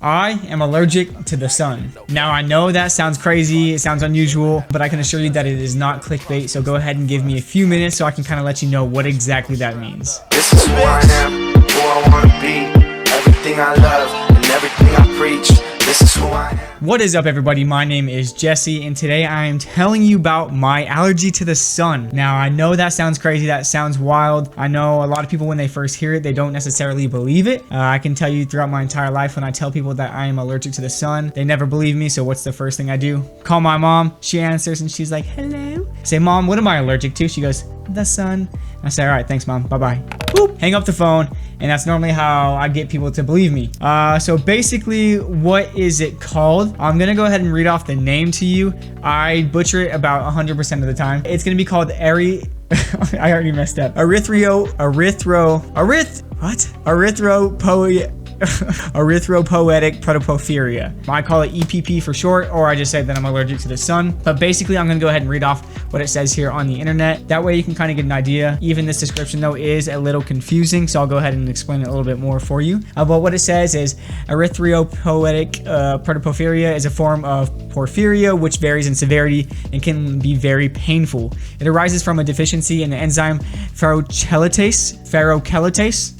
I am allergic to the sun. Now I know that sounds crazy, it sounds unusual, but I can assure you that it is not clickbait, so go ahead and give me a few minutes so I can kind of let you know what exactly that means. This is who I am, who I want to be, everything I love and everything I preach. This is who I am. What is up, everybody? My name is Jesse, and today I am telling you about my allergy to the sun. Now, I know that sounds crazy, that sounds wild. I know a lot of people, when they first hear it, they don't necessarily believe it. I can tell you throughout my entire life, when I tell people that I am allergic to the sun, they never believe me. So what's the first thing I do? Call my mom. She answers and she's like, hello. I say, Mom, what am I allergic to? She goes, the sun. I say, all right, thanks, Mom. Bye-bye. Boop. Hang up the phone. And that's normally how I get people to believe me. So basically, what is it called? I'm gonna go ahead and read off the name to you. I butcher it about 100% of the time. It's gonna be called I already messed up. Erythropoietic protoporphyria. I call it EPP for short, or I just say that I'm allergic to the sun. But basically, I'm gonna go ahead and read off what it says here on the internet. That way you can kind of get an idea. Even this description though is a little confusing, so I'll go ahead and explain it a little bit more for you. But what it says is erythropoietic protoporphyria is a form of porphyria which varies in severity and can be very painful. It arises from a deficiency in the enzyme ferrochelatase.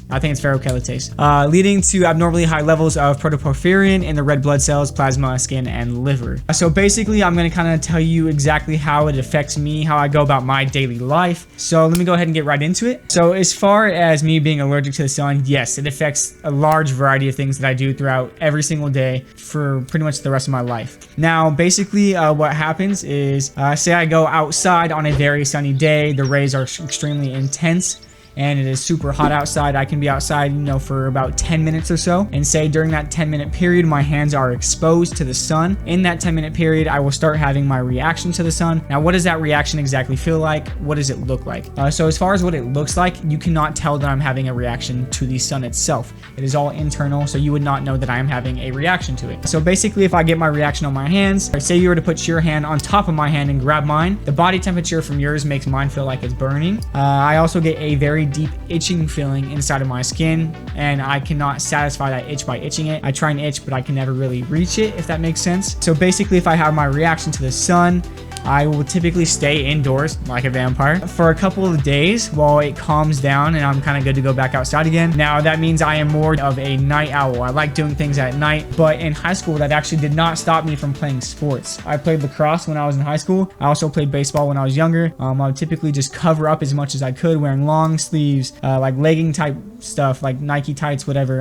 I think it's ferrochelatase, leading to abnormally high levels of protoporphyrin in the red blood cells, plasma, skin, and liver. So basically, I'm going to kind of tell you exactly how it affects me, how I go about my daily life. So let me go ahead and get right into it. So as far as me being allergic to the sun, yes, it affects a large variety of things that I do throughout every single day for pretty much the rest of my life. Now, basically, what happens is, say I go outside on a very sunny day, the rays are extremely intense, and it is super hot outside. I can be outside, for about 10 minutes or so. And say during that 10-minute period, my hands are exposed to the sun. In that 10-minute period, I will start having my reaction to the sun. Now, what does that reaction exactly feel like? What does it look like? So as far as what it looks like, you cannot tell that I'm having a reaction to the sun itself. It is all internal, so you would not know that I am having a reaction to it. So basically, if I get my reaction on my hands, or say you were to put your hand on top of my hand and grab mine, the body temperature from yours makes mine feel like it's burning. I also get a very deep itching feeling inside of my skin, and I cannot satisfy that itch by itching it. I try and itch, but I can never really reach it, if that makes sense. So basically, if I have my reaction to the sun, I will typically stay indoors like a vampire for a couple of days while it calms down and I'm kind of good to go back outside again. Now, that means I am more of a night owl. I like doing things at night, but in high school, that actually did not stop me from playing sports. I played lacrosse when I was in high school. I also played baseball when I was younger. I would typically just cover up as much as I could, wearing long sleeves, like legging type stuff, like Nike tights, whatever,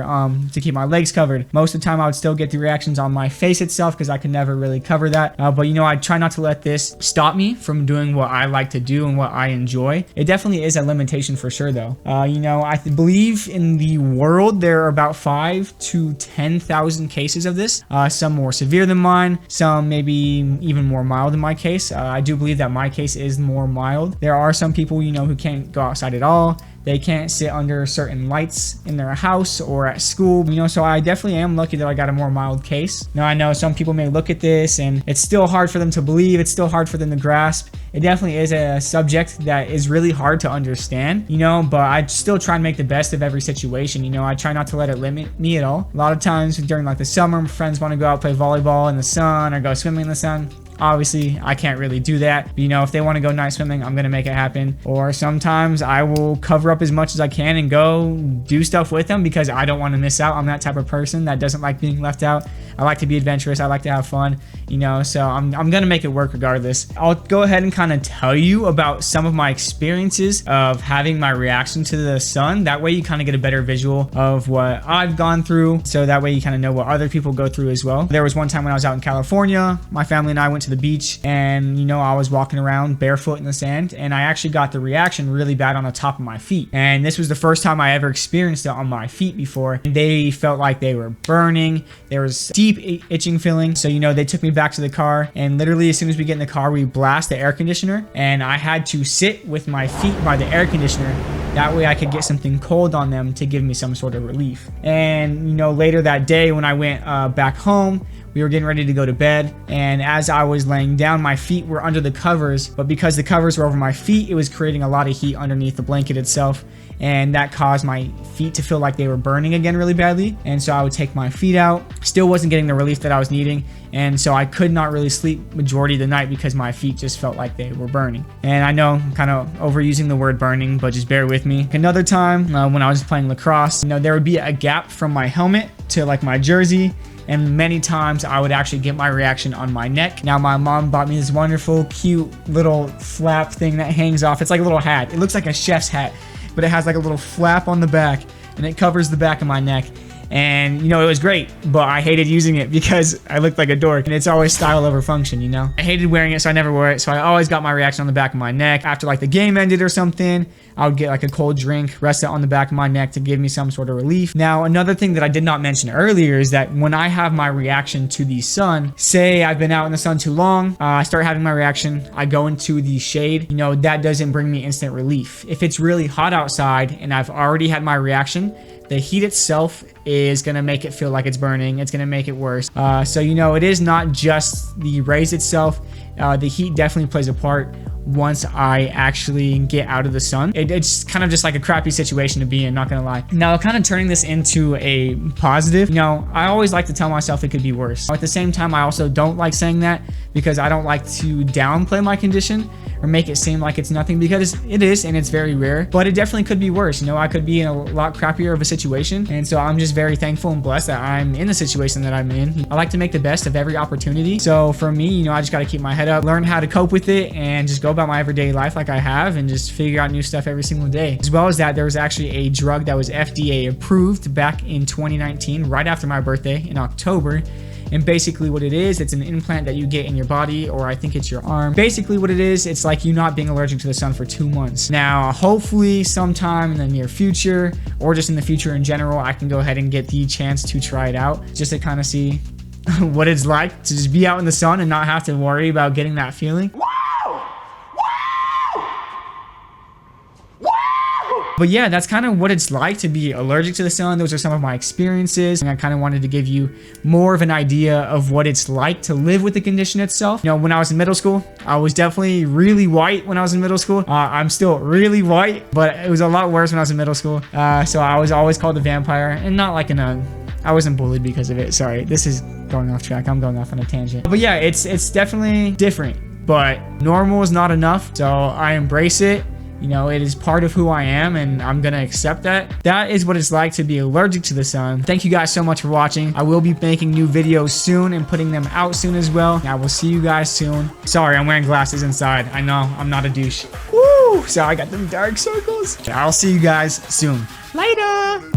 to keep my legs covered. Most of the time, I would still get the reactions on my face itself because I could never really cover that. But I try not to let this stop me from doing what I like to do and what I enjoy. It definitely is a limitation for sure, though. I believe in the world there are about 5,000 to 10,000 cases of this. Some more severe than mine, some maybe even more mild in my case. I do believe that my case is more mild. There are some people, who can't go outside at all. They can't sit under certain lights in their house or at school, so I definitely am lucky that I got a more mild case. Now, I know some people may look at this and it's still hard for them to believe. It's still hard for them to grasp. It definitely is a subject that is really hard to understand, but I still try and make the best of every situation. I try not to let it limit me at all. A lot of times during like the summer, friends want to go out play volleyball in the sun or go swimming in the sun. Obviously, I can't really do that. But, if they want to go night swimming, I'm going to make it happen. Or sometimes I will cover up as much as I can and go do stuff with them because I don't want to miss out. I'm that type of person that doesn't like being left out. I like to be adventurous. I like to have fun, so I'm going to make it work regardless. I'll go ahead and kind of tell you about some of my experiences of having my reaction to the sun. That way you kind of get a better visual of what I've gone through. So that way you kind of know what other people go through as well. There was one time when I was out in California, my family and I went to the beach, and I was walking around barefoot in the sand, and I actually got the reaction really bad on the top of my feet. And this was the first time I ever experienced it on my feet before. They felt like they were burning. There was deep itching feeling. So they took me back to the car, and literally as soon as we get in the car, we blast the air conditioner, and I had to sit with my feet by the air conditioner. That way I could get something cold on them to give me some sort of relief. And later that day when I went back home, We were getting ready to go to bed, and as I was laying down, my feet were under the covers, but because the covers were over my feet, it was creating a lot of heat underneath the blanket itself, and that caused my feet to feel like they were burning again really badly. And so I would take my feet out, still wasn't getting the relief that I was needing, and so I could not really sleep majority of the night because my feet just felt like they were burning. And I know I'm kind of overusing the word burning, but just bear with me. Another time when I was playing lacrosse, there would be a gap from my helmet to like my jersey, and many times I would actually get my reaction on my neck. Now my mom bought me this wonderful cute little flap thing that hangs off. It's like a little hat. It looks like a chef's hat, but it has like a little flap on the back, and it covers the back of my neck. And it was great, but I hated using it because I looked like a dork, and it's always style over function. I hated wearing it, so I never wore it. So I always got my reaction on the back of my neck. After like the game ended or something, I would get like a cold drink, rest it on the back of my neck to give me some sort of relief. Now, another thing that I did not mention earlier is that when I have my reaction to the sun, say I've been out in the sun too long, I start having my reaction, I go into the shade, that doesn't bring me instant relief. If it's really hot outside and I've already had my reaction, the heat itself is going to make it feel like it's burning. It's going to make it worse. So, it is not just the rays itself. The heat definitely plays a part once I actually get out of the sun. It's kind of just like a crappy situation to be in, not gonna lie. Now, kind of turning this into a positive, I always like to tell myself it could be worse. At the same time, I also don't like saying that because I don't like to downplay my condition or make it seem like it's nothing, because it is, and it's very rare, but it definitely could be worse. I could be in a lot crappier of a situation, and so I'm just very thankful and blessed that I'm in the situation that I'm in. I like to make the best of every opportunity. So for me, I just got to keep my head up, learn how to cope with it, and just go about my everyday life like I have, and just figure out new stuff every single day. As well as that, there was actually a drug that was FDA approved back in 2019, right after my birthday in October. And basically what it is, it's an implant that you get in your body, or I think it's your arm. Basically what it is, it's like you not being allergic to the sun for 2 months. Now, hopefully sometime in the near future, or just in the future in general, I can go ahead and get the chance to try it out, just to kind of see what it's like to just be out in the sun and not have to worry about getting that feeling. But yeah, that's kind of what it's like to be allergic to the sun. Those are some of my experiences, and I kind of wanted to give you more of an idea of what it's like to live with the condition itself. When I was in middle school, I was definitely really white when I was in middle school. I'm still really white, but it was a lot worse when I was in middle school. So I was always called a vampire, and not like I wasn't bullied because of it. Sorry, this is going off track. I'm going off on a tangent. But yeah, it's definitely different, but normal is not enough. So I embrace it. It is part of who I am, and I'm gonna accept that. That is what it's like to be allergic to the sun. Thank you guys so much for watching. I will be making new videos soon and putting them out soon as well. I will see you guys soon. Sorry, I'm wearing glasses inside. I know, I'm not a douche. Woo! So I got them dark circles. I'll see you guys soon. Later!